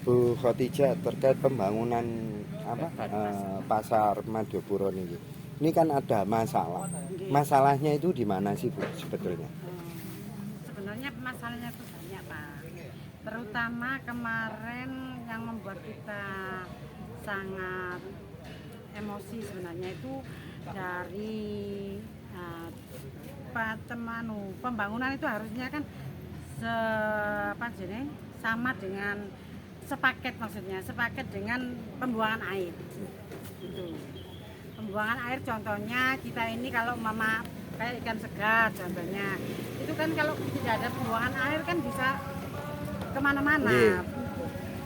Bu Khotijah, terkait pembangunan pasar Madiopuro ini kan ada masalah. Masalahnya itu di mana sih Bu sebetulnya? Sebenarnya masalahnya itu banyak Pak. Terutama kemarin yang membuat kita sangat emosi sebenarnya itu dari pembangunan itu harusnya kan sama dengan sepaket dengan pembuangan air. Itu. Pembuangan air contohnya kita ini kalau mama kayak ikan segar contohnya, itu kan kalau tidak ada pembuangan air kan bisa kemana-mana. Yeah.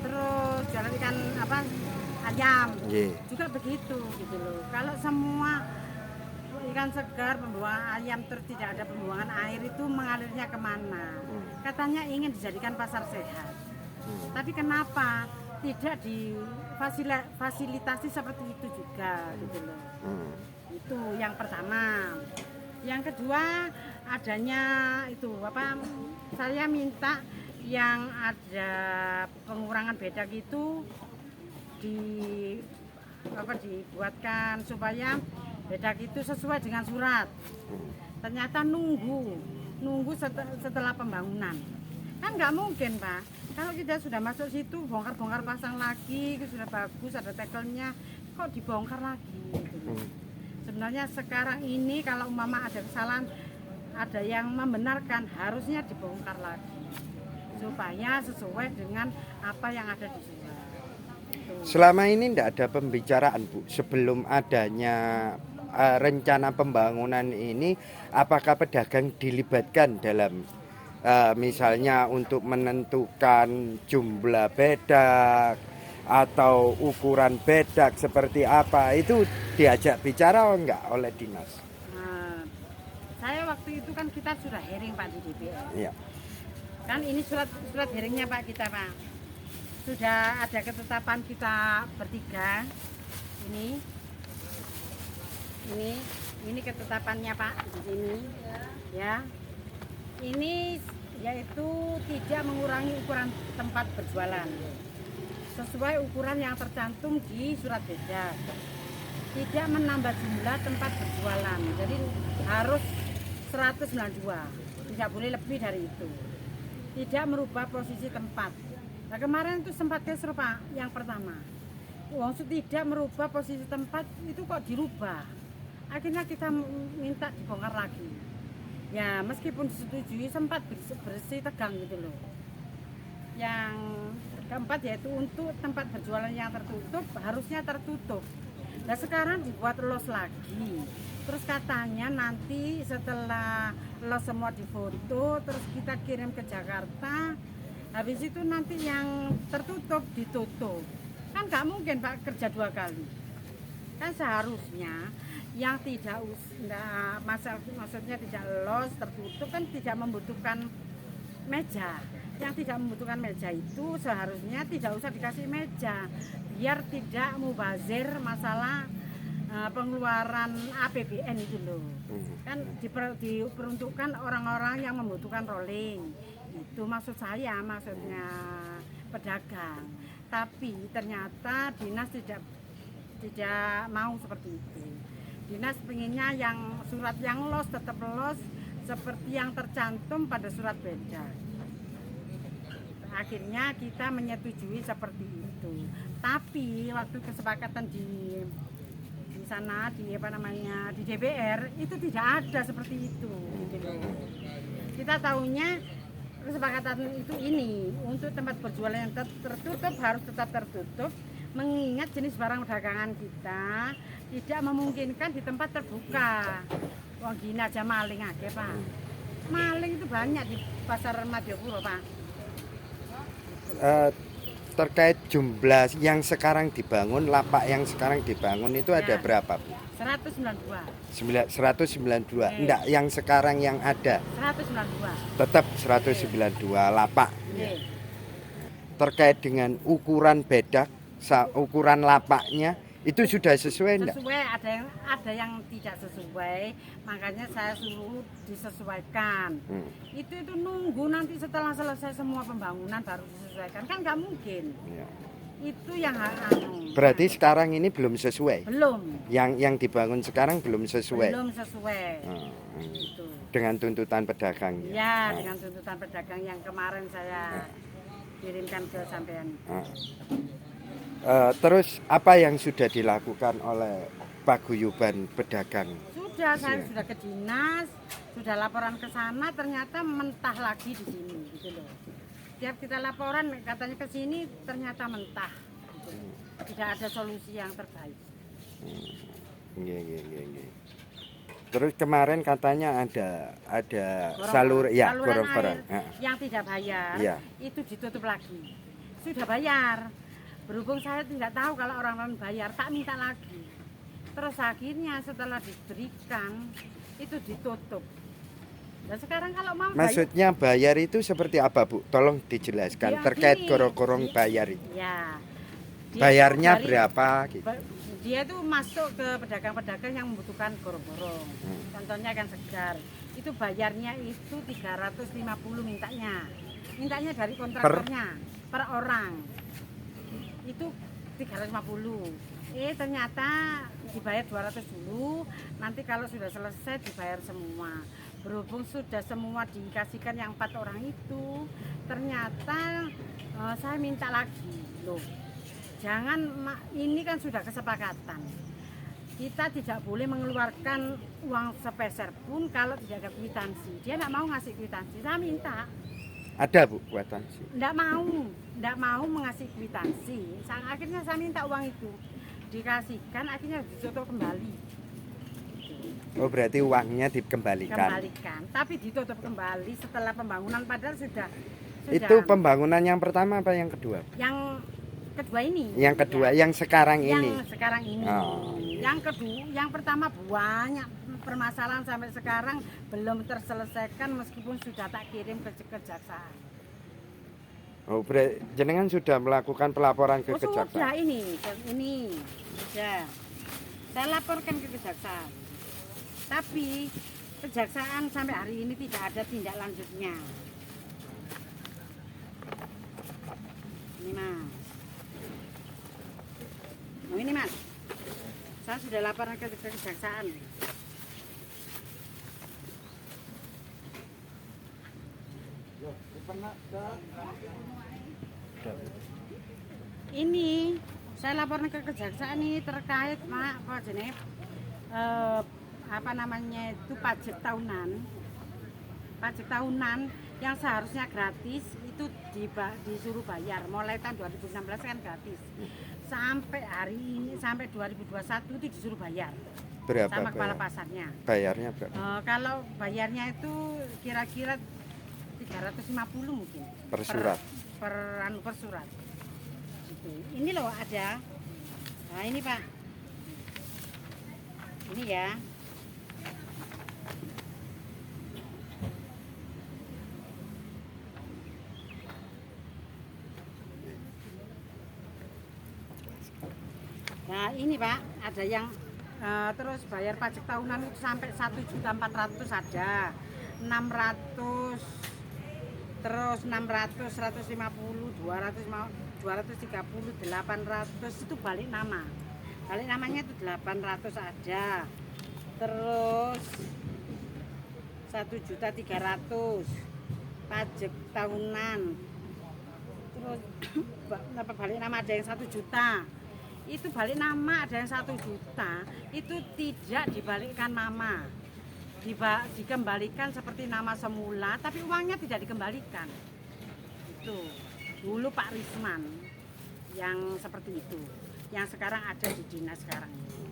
Terus jalan ikan ayam juga begitu gitu loh. Kalau semua ikan segar pembuangan ayam terus tidak ada pembuangan air itu mengalirnya kemana? Katanya ingin dijadikan pasar sehat. Tapi kenapa tidak difasilitasi seperti itu juga gitu loh. Itu yang pertama. Yang kedua adanya itu saya minta yang ada pengurangan bedak itu dibuatkan supaya bedak itu sesuai dengan surat. Ternyata nunggu setelah pembangunan. Kan nggak mungkin Pak. Kalau kita sudah masuk situ bongkar-bongkar pasang lagi, itu sudah bagus ada tekelnya, kok dibongkar lagi gitu. Sebenarnya sekarang ini kalau umpama ada kesalahan, ada yang membenarkan, harusnya dibongkar lagi supaya sesuai dengan apa yang ada di surat. Selama ini tidak ada pembicaraan Bu sebelum adanya rencana pembangunan ini, apakah pedagang dilibatkan dalam misalnya untuk menentukan jumlah bedak atau ukuran bedak seperti apa, itu diajak bicara enggak oleh dinas? Saya waktu itu kan kita sudah hearing Pak di DPR. Iya. Kan ini surat hearingnya Pak kita Pak. Sudah ada ketetapan kita bertiga. Ini ketetapannya Pak di sini. Ya. Ini yaitu tidak mengurangi ukuran tempat berjualan sesuai ukuran yang tercantum di surat bedak, tidak menambah jumlah tempat berjualan, jadi harus 192, tidak boleh lebih dari itu, tidak merubah posisi tempat. Nah kemarin itu sempat kesel Pak yang pertama, tidak merubah posisi tempat itu kok dirubah, akhirnya kita minta dibongkar lagi. Ya meskipun disetujui sempat bersih tegang gitu loh. Yang keempat yaitu untuk tempat berjualan yang tertutup harusnya tertutup. Nah sekarang dibuat los lagi. Terus katanya nanti setelah los semua difoto terus kita kirim ke Jakarta. Habis itu nanti yang tertutup ditutup. Kan nggak mungkin Pak kerja 2 kali. Kan seharusnya yang maksudnya tidak los tertutup kan tidak membutuhkan meja. Yang tidak membutuhkan meja itu seharusnya tidak usah dikasih meja biar tidak mubazir masalah pengeluaran APBN itu loh. Kan diperuntukkan orang-orang yang membutuhkan rolling. Itu maksudnya pedagang. Tapi ternyata dinas tidak mau seperti itu. Dinas pengennya yang surat yang los tetap los seperti yang tercantum pada surat bedak. Akhirnya kita menyetujui seperti itu. Tapi waktu kesepakatan di sana di DPR itu tidak ada seperti itu. Gitu. Kita tahunya kesepakatan itu ini untuk tempat berjualan yang tertutup harus tetap tertutup. Mengingat jenis barang dagangan kita tidak memungkinkan di tempat terbuka. Wong gini aja maling aja Pak. Maling itu banyak di pasar Madiopuro Pak. Terkait jumlah yang sekarang dibangun, lapak yang sekarang dibangun itu ada berapa Bu? 192. 192. Enggak, yang sekarang yang ada 192. tetap 192 lapak. Terkait dengan ukuran bedak, ukuran lapaknya Itu sudah sesuai enggak? Sesuai, ada yang tidak sesuai, makanya saya suruh disesuaikan. Itu nunggu nanti setelah selesai semua pembangunan baru disesuaikan, kan nggak mungkin. Ya. Itu yang Berarti sekarang ini belum sesuai. belum Yang dibangun sekarang belum sesuai. belum sesuai. Itu. Itu. Dengan tuntutan pedagang. Ya, dengan tuntutan pedagang yang kemarin saya kirimkan ke sampean. Terus apa yang sudah dilakukan oleh paguyuban pedagang? Saya sudah ke dinas, sudah laporan ke sana, ternyata mentah lagi di sini, gitu loh. Tiap kita laporan katanya ke sini, ternyata mentah. Gitu. Tidak ada solusi yang terbaik. Iya. Terus kemarin katanya ada saluran gorong-gorong air yang tidak bayar, Iya. itu ditutup lagi. Sudah bayar. Berhubung saya tidak tahu kalau orang bayar, tak minta lagi. Terus akhirnya setelah diberikan, itu ditutup. Dan sekarang kalau mau Maksudnya bayar itu seperti apa, Bu? Tolong dijelaskan Ya, terkait gini. gorong-gorong bayar itu. Ya. Dia Bayarnya tuh berapa gitu? Dia itu masuk ke pedagang-pedagang yang membutuhkan gorong-gorong. Contohnya kan segar. Itu bayarnya itu 350 mintanya. Mintanya dari kontraktornya per orang. Itu 350. Ternyata dibayar 200 dulu. Nanti kalau sudah selesai dibayar semua. Berhubung sudah semua dikasihkan yang 4 orang itu, ternyata saya minta lagi. Loh, jangan, ini kan sudah kesepakatan. Kita tidak boleh mengeluarkan uang sepeser pun kalau tidak ada kwitansi. Dia nggak mau ngasih kwitansi, saya minta. Ada, Bu, kwitansi? Nggak mau mengasih kwitansi. Akhirnya saya minta uang itu. Dikasihkan, akhirnya ditutup kembali. Oh, berarti uangnya dikembalikan. Tapi ditutup kembali setelah pembangunan, padahal sudah. Itu pembangunan yang pertama apa yang kedua? Yang kedua ini. Yang kedua, yang sekarang ini. Yang sekarang ini. Yang kedua, yang pertama banyak permasalahan sampai sekarang belum terselesaikan meskipun sudah tak kirim ke kejaksaan. Oh, jenengan sudah melakukan pelaporan ke kejaksaan? Sudah, ini sudah. Saya laporkan ke kejaksaan. Tapi kejaksaan sampai hari ini tidak ada tindak lanjutnya. Ini Mas. Oh, ini Mas. Saya sudah laporan ke kejaksaan. Ini saya laporan ke kejaksaan ini terkait apa namanya itu pajak tahunan yang seharusnya gratis itu disuruh bayar mulai tahun 2016 kan gratis sampai hari ini sampai 2021 itu disuruh bayar. Berapa sama kepala pasarnya. Bayarnya berapa? Kalau bayarnya itu kira-kira 350 mungkin per surat. Per surat. Gitu. Ini loh ada. Nah ini Pak. Ini ya. Nah ini Pak, ada yang terus bayar pajak tahunan itu sampai 1.400.000 ada, 600, terus 600, 150, 230, 800 itu balik nama. Balik namanya itu 800 ada, terus 1.300.000 pajak tahunan, terus balik nama ada yang 1 juta. Itu balik nama ada yang 1 juta, itu tidak dibalikkan nama, dikembalikan seperti nama semula, tapi uangnya tidak dikembalikan. Itu dulu Pak Risman yang seperti itu, yang sekarang ada di dinas sekarang ini.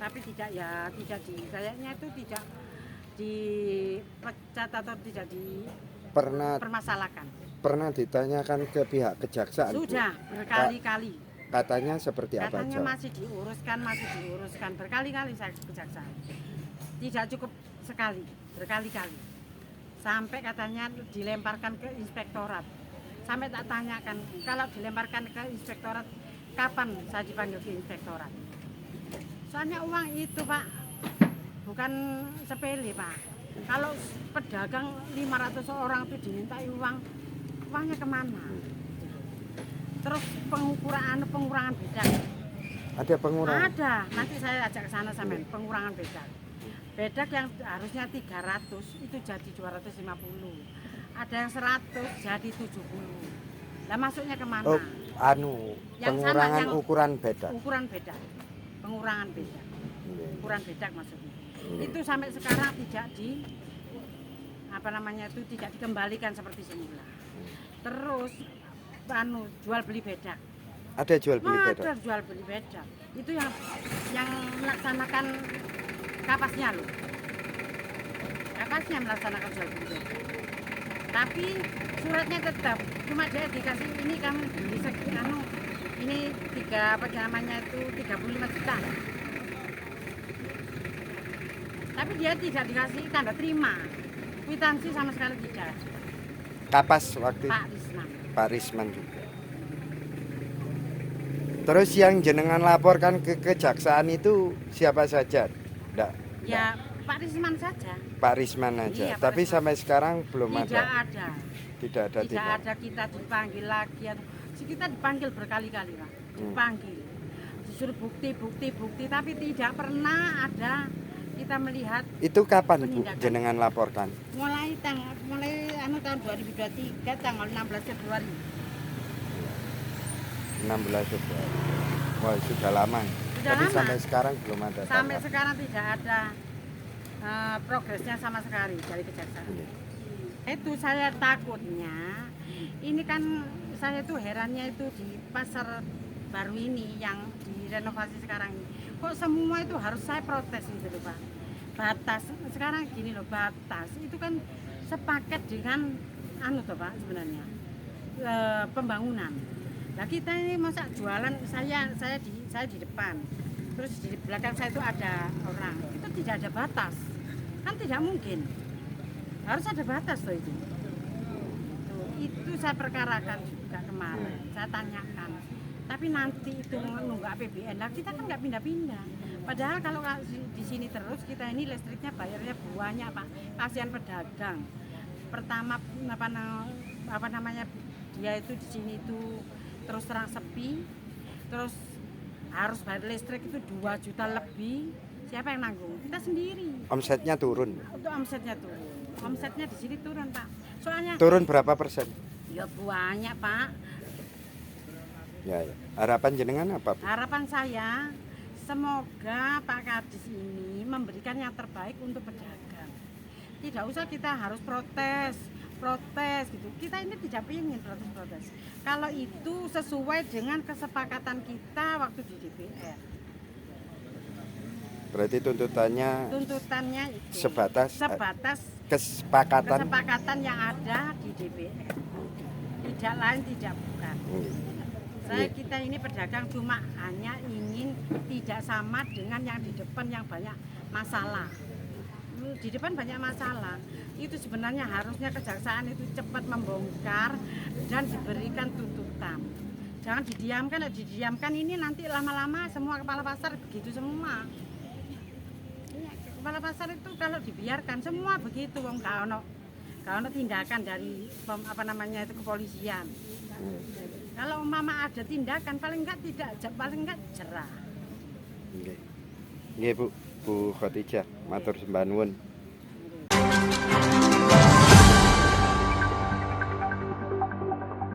Tapi tidak kayaknya itu tidak dipecat atau tidak dipermasalahkan. Pernah ditanyakan ke pihak kejaksaan? Sudah berkali-kali. Katanya seperti apa? Katanya masih diuruskan berkali-kali saya ke kejaksaan. Tidak cukup sekali, berkali-kali. Sampai katanya dilemparkan ke inspektorat. Sampai tak tanyakan, kalau dilemparkan ke inspektorat, kapan saya dipanggil ke inspektorat? Soalnya uang itu Pak bukan sepele Pak. Kalau pedagang 500 orang itu dimintai uang, uangnya kemana? Terus pengurangan bedak. Ada pengurangan? Ada, nanti saya ajak ke sana sampean, pengurangan bedak. Bedak yang harusnya 300 itu jadi 250. Ada yang 100 jadi 70. Lah masuknya kemana? Oh, Yang pengurangan yang ukuran bedak. Ukuran bedak. Pengurangan bedak. Iya. Ukuran bedak maksudnya. Itu sampai sekarang tidak tidak dikembalikan seperti semula. Terus jual beli bedak. Ada jual beli bedak? Ada jual beli bedak. Itu yang melaksanakan kapasnya loh. Kapasnya melaksanakan jual beli bedak. Tapi suratnya tetap cuma dia dikasih ini kamu beli ini 35 juta. Tapi dia tidak dikasih tanda terima. Kwitansi sama sekali tidak. Kapas waktu Pak Risman. Pak Risman juga. Terus yang jenengan laporkan ke kejaksaan itu siapa saja? Nggak, Ya Pak Risman saja. Pak Risman aja. Iya, Pak Tapi Risman. sampai sekarang belum Tidak ada. ada. Tidak ada. Tidak ada kita dipanggil lagi. Kita dipanggil berkali-kali Pak. Dipanggil. Disuruh bukti. Tapi tidak pernah ada kita melihat. Itu kapan Bu Penindakan. jenengan laporkan? Mulai tahun 2023 tanggal 16 Februari. 16 Februari. Wah, sudah lama. Sudah Tapi lama. sampai sekarang belum ada. Sampai tanggal. sekarang tidak ada progresnya sama sekali dari kejaksaan. Iya. Itu saya takutnya, ini kan saya tuh herannya itu di pasar baru ini yang direnovasi sekarang ini. Kok semua itu harus saya protes gitu loh Pak. Batas, sekarang gini loh, batas itu kan sepaket dengan toh Pak sebenarnya pembangunan. Nah kita ini masa jualan saya di depan, terus di belakang saya itu ada orang, itu tidak ada batas, kan tidak mungkin, harus ada batas loh itu. Itu saya perkarakan juga kemarin, saya tanyakan. Tapi nanti itu nunggu APBN, nah kita kan nggak pindah-pindah. Padahal kalau di sini terus kita ini listriknya bayarnya banyak Pak, kasihan pedagang. Pertama apa namanya dia itu di sini itu terus terang sepi, terus harus bayar listrik itu 2 juta lebih. Siapa yang nanggung? Kita sendiri. Omsetnya turun. Untuk omsetnya turun. Omsetnya di sini turun Pak. Soalnya Turun berapa persen? ya banyak Pak. Ya. Harapan jenengan apa Bu? Harapan saya semoga Pak Kadis ini memberikan yang terbaik untuk pedagang. Tidak usah kita harus protes gitu. Kita ini tidak ingin protes. Kalau itu sesuai dengan kesepakatan kita waktu di DPR. Berarti Tuntutannya itu sebatas kesepakatan yang ada di DPR. Tidak lain tidak bukan. Kita ini pedagang cuma hanya ingin tidak sama dengan yang di depan yang banyak masalah. Di depan banyak masalah. Itu sebenarnya harusnya kejaksaan itu cepat membongkar dan diberikan tuntutan. Jangan didiamkan ini nanti lama-lama semua kepala pasar begitu semua. Kepala pasar itu kalau dibiarkan semua begitu, wong kalau tindakan dari kepolisian. Kalau umpama ada tindakan paling enggak jerah. Nggih Bu Khotijah, matur sembah nuwun.